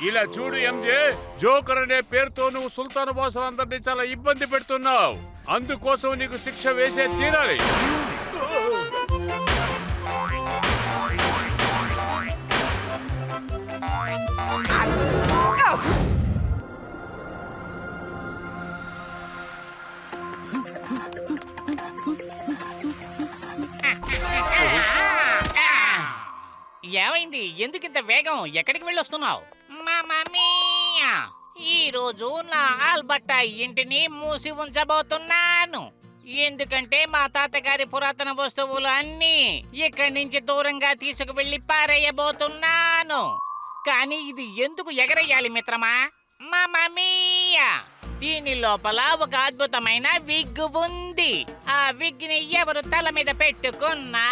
ఇలా చూడు ఎంజే, జోకర్ అనే పేరుతో నువ్వు సుల్తాన్ బాసులందరినీ చాలా ఇబ్బంది పెడుతున్నావు. అందుకోసం నీకు శిక్ష వేసే తీరాలి. ఏమైంది? ఎందుకింత వేగం? ఎక్కడికి వెళ్ళొస్తున్నావు? ఈ రోజు నా ఆల్బట్టా ఇంటిని మూసి ఉంచబోతున్నాను. ఎందుకంటే మా తాతగారి పురాతన వస్తువులు అన్నీ ఇక్కడి నుంచి దూరంగా తీసుకువెళ్లి పారేయబోతున్నాను. కానీ ఇది ఎందుకు ఎగరేయాలి మిత్రమా? మామీయా, దీని లోపల ఒక అద్భుతమైన విగ్ ఉంది. ఆ విగ్ ని ఎవరు తల మీద పెట్టుకున్నా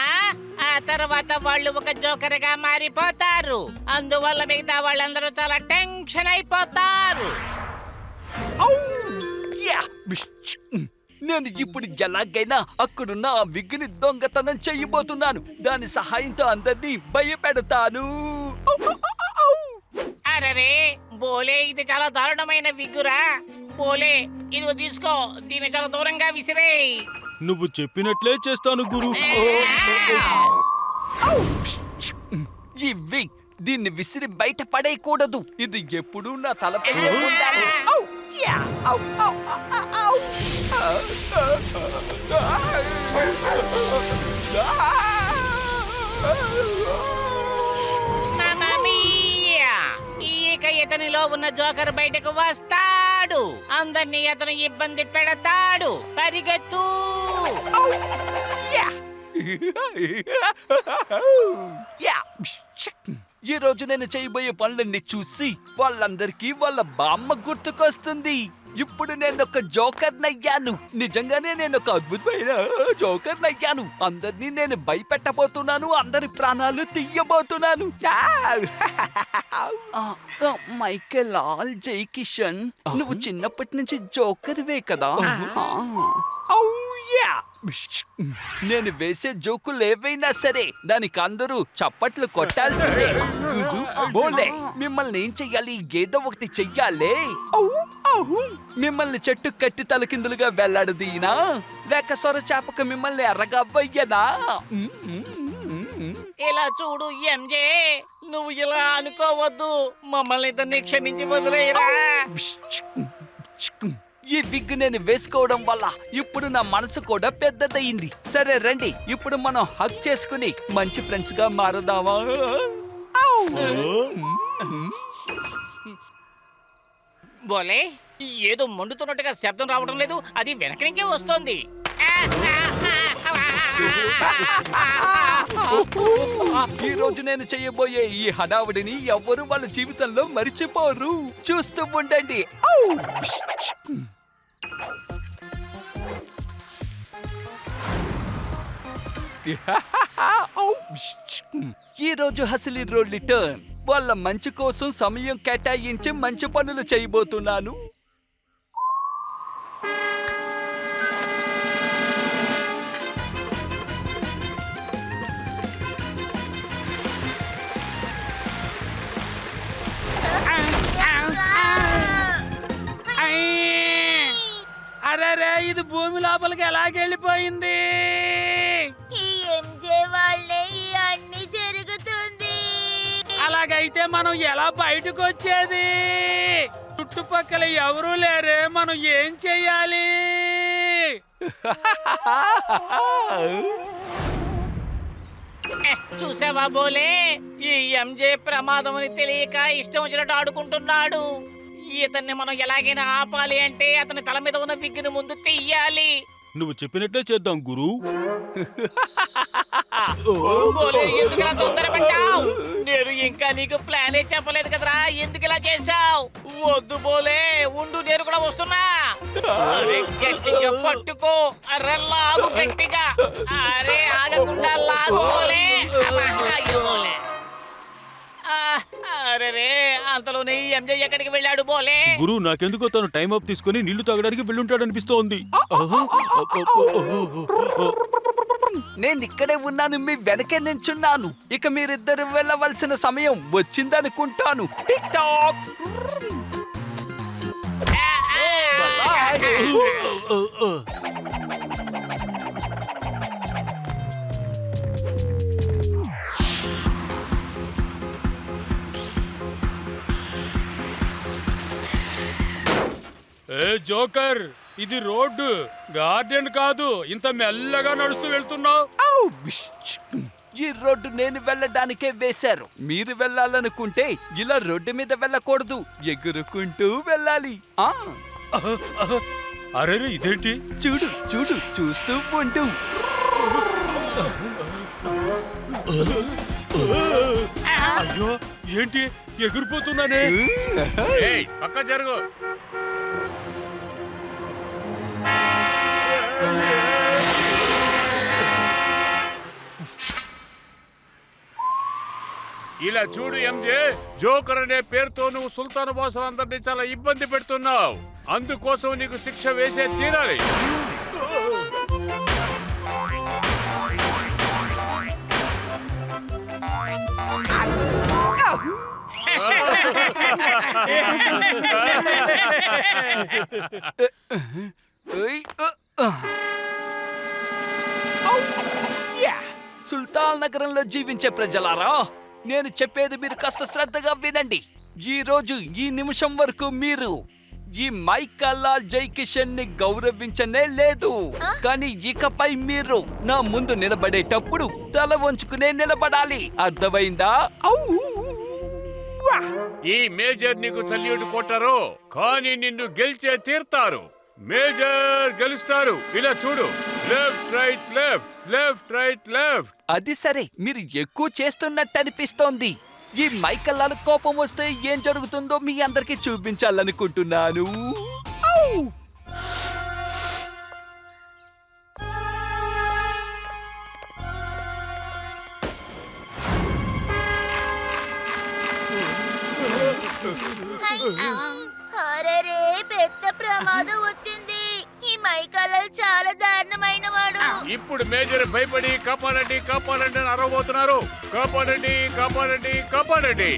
ఆ తర్వాత వాళ్ళు ఒక జోకర్ గా మారిపోతారు. అందువల్ల మిగతా వాళ్ళందరూ చాలా టెన్షన్ అయిపోతారు. నేను ఇప్పుడు ఎలాగైనా అక్కడున్న ఆ విగ్గుని దొంగతనం చెయ్యబోతున్నాను. దాని సహాయంతో అందరినీ భయపెడతాను. అరే బోలే, ఇది చాలా దారుణమైన విగ్గురా. బోలే, ఇదిగో తీసుకో, దీన్ని చాలా దూరంగా విసిరేయ్. నువ్వు చెప్పినట్లే చేస్తాను గురు. ఈ విగ్ దీన్ని విసిరి బయట పడేయకూడదు. ఇది ఎప్పుడూ నా తలపై ఉండాలి. ఇక ఇతనిలో ఉన్న జోకర్ బయటకు వస్తాడు. అందరినీ అతను ఇబ్బంది పెడతాడు. పరిగెత్తు. ఈ రోజు నేను చేయబోయే పనులన్నీ చూసి వాళ్ళందరికీ వాళ్ళ బామ్మ గుర్తుకొస్తుంది. ఇప్పుడు నేను ఒక జోకర్ నయ్యాను. నిజంగానే నేను ఒక అద్భుతమైన జోకర్ నయ్యాను. అందరినీ నేను భయపెట్టబోతున్నాను. అందరి ప్రాణాలు తీయబోతున్నాను. మైకేల్ ఆల్ జై కిషన్, నువ్వు చిన్నప్పటి నుంచి జోకర్వే కదా? నేను వేసే జోకులు ఏవైనా సరే దానికి అందరూ చప్పట్లు కొట్టాల్సిందే. గురు బోలే, మిమ్మల్ని ఏం చెయ్యాలి? ఏదో ఒకటి చెయ్యాలే. మిమ్మల్ని చెట్టు కట్టి తలకిందులుగా వెళ్లాడదీనా, లేక సొర చేపక మిమ్మల్ని ఎర్రగా అవ్వయ్యనా? ఇలా చూడు ఎంజే, నువ్వు ఇలా అనుకోవద్దు. మమ్మల్ని ఇద్దరిని క్షమించి వదిలేయరా. ఈ విగ్ నేను వేసుకోవడం వల్ల ఇప్పుడు నా మనసు కూడా పెద్దదయ్యింది. సరే రండి, ఇప్పుడు మనం హగ్ చేసుకుని మంచి ఫ్రెండ్స్ గా మారుదామా? బోలే, ఏదో మండుతున్నట్టుగా శబ్దం రావడం లేదు. అది వెనక నుంచే వస్తోంది. ఈ రోజు నేను చేయబోయే ఈ హడావుడిని ఎవ్వరూ వాళ్ళ జీవితంలో మరిచిపోరు. చూస్తూ ఉండండి. ఈ రోజు హసిలి రోడ్లి టర్న్. వాళ్ళ మంచి కోసం సమయం కేటాయించి మంచి పనులు చేయబోతున్నాను. అరే, ఇది భూమి లోపలికి ఎలాగెళ్ళిపోయింది? అలాగైతే మనం ఎలా బయటకు వచ్చేది? చుట్టుపక్కల ఎవరూ లేరే, మనం ఏం చెయ్యాలి? చూసావా బోలే, ఈ ఎంజే ప్రమాదం అని తెలియక ఇష్టం వచ్చినట్టు ఆడుకుంటున్నాడు. ఇతన్ని మనం ఎలాగైనా ఆపాలి అంటే అతని తల మీద ఉన్న విగ్గును ముందు తీయాలి. నువ్వు చెప్పినట్లే చేద్దాం గురు. ఎందుకు తొందరపడ్డావు? నేను ఇంకా నీకు ప్లానే చెప్పలేదు కదరా, ఎందుకు ఇలా చేశావు? వద్దు బోలే, ఉండు, నేను కూడా వస్తున్నా. గట్టిగా పట్టుకో. అరే లాగు గట్టిగా. అరే ఆగకుండా లాగు బోలే. అరే అంతలోనే ఎంజే ఎక్కడికి వెళ్ళాడు బోలే? గురు, నాకెందుకో తను టైం అప్ తీసుకుని నీళ్లు తాగడానికి వెళ్ళుంటాడు అనిపిస్తోంది. నేను ఇక్కడే ఉన్నాను, మీ వెనకే నించున్నాను. ఇక మీరిద్దరు వెళ్ళవలసిన సమయం వచ్చిందనుకుంటాను. Tick tock. ఏ జోకర్, ఇది రోడ్డు, గార్డెన్ కాదు. ఇంత మెల్లగా నడుస్తూ వెళ్తున్నావు. ఔ, బిష్. ఈ రోడ్డు నేను వెళ్ళడానికే వేశారు. మీరు వెళ్ళాలనుకుంటే ఇలా రోడ్డు మీద వెళ్ళకూడదు, ఎగురుకుంటూ వెళ్ళాలి. అరే ఇదేంటి? చూడు చూడు, చూస్తూ ఉండు. అయ్యో ఏంటి, ఎగిరిపోతున్నానే. ఏయ్, పక్క జరుగు. ఇలా చూడు ఎంజే, జోకర్ అనే పేరుతో నువ్వు సుల్తాన్ బాసులందరినీ చాలా ఇబ్బంది పెడుతున్నావు. అందుకోసం నీకు శిక్ష వేసే తీరాలి. సుల్తాన్ నగరంలో జీవించే ప్రజలారా, నేను చెప్పేది మీరు కాస్త శ్రద్ధగా వినండి. ఈ రోజు ఈ నిమిషం వరకు మీరు ఈ మైకాలాల్ జై కిషన్ ని గౌరవించనే లేదు. కానీ ఇకపై మీరు నా ముందు నిలబడేటప్పుడు తల వంచుకునే నిలబడాలి. అర్థమైందా? ఈ మేజర్ నీకు సల్యూట్ కొట్టరు, కానీ నిన్ను గెలిచే తీర్తారు. మేజర్ గెలుస్తారు. ఇలా చూడు, left right left, left right left. అది సరే, మీరు ఎక్కువ చేస్తున్నట్టు అనిపిస్తోంది. ఈ మైకల్లాలు కోపం వస్తే ఏం జరుగుతుందో మీ అందరికీ చూపించాలనుకుంటున్నాను. అరెరే, పెద్ద ప్రమాదం వచ్చింది. ఈ మైకాలాల్ చాలా దారుణమైన వాడు. ఇప్పుడు మేజర్ భయపడి కాపాడండి కాపాడండి అని అరవబోతున్నారు. కాపాడండి కాపాడండి కాపాడండి.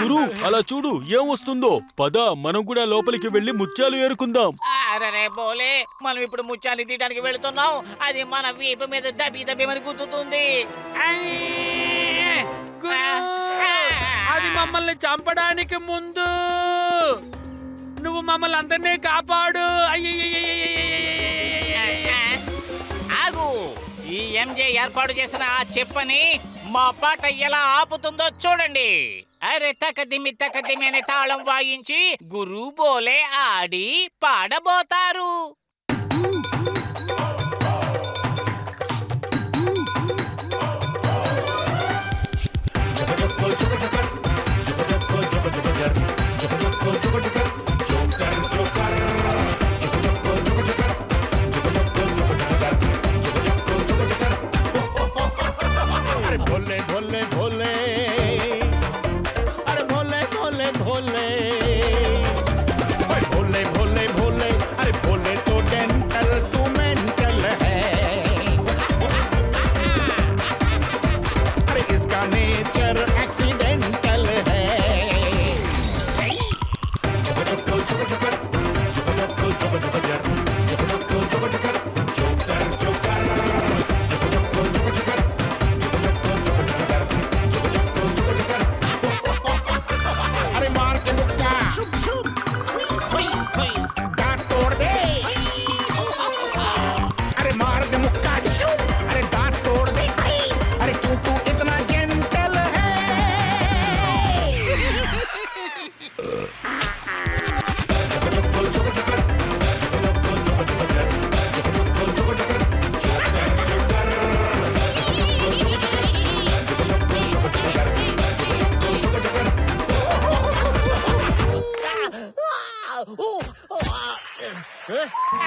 గురు, అలా చూడు ఏమొస్తుందో. పద, మనం కూడా లోపలికి వెళ్ళి ముత్యాలు ఏరుకుందాం. అరే బోలే, మనం ఇప్పుడు ముత్యాలు తీయడానికి వెళుతున్నాం. అది మన వీపు మీద దబి దబిమని గుద్దుతుంది. అది మమ్మల్ని చంపడానికి ముందు నువ్వు మమ్మల్ని అందరినీ కాపాడు. ఆగు, ఈ ఎంజే ఏర్పాటు చేసిన ఆ చెప్పని మా పాట ఎలా ఆపుతుందో చూడండి. అరే తకదిమి తకదిమి అనే తాళం వాయించి గురు బోలే ఆడి పాడబోతారు. भोले भोले भोले, अरे भोले भोले भोले, भोले भोले भोले, अरे भोले तो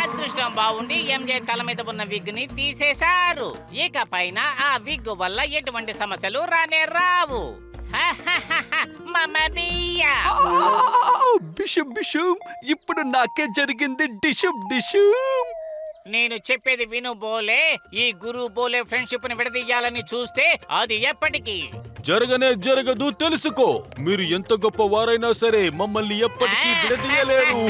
అదృష్టం బాగుండి ఎంజే తల మీద ఉన్న విగ్ ని తీసేశారు. ఇక పైన ఆ విగ్ వల్ల ఎటువంటి సమస్యలు రానే రావు. మమ్మీయా! బిషుం బిషుం, ఇప్పుడు నాకే జరిగింది డిషుం డిషుం. నేను చెప్పేది విను బోలే. ఈ గురు బోలే ఫ్రెండ్షిప్ ని విడదీయాలని చూస్తే అది ఎప్పటికీ జరగనే జరగదు, తెలుసుకో. మీరు ఎంత గొప్ప వారైనా సరే మమ్మల్ని ఎప్పటికీ విడదీయలేరు.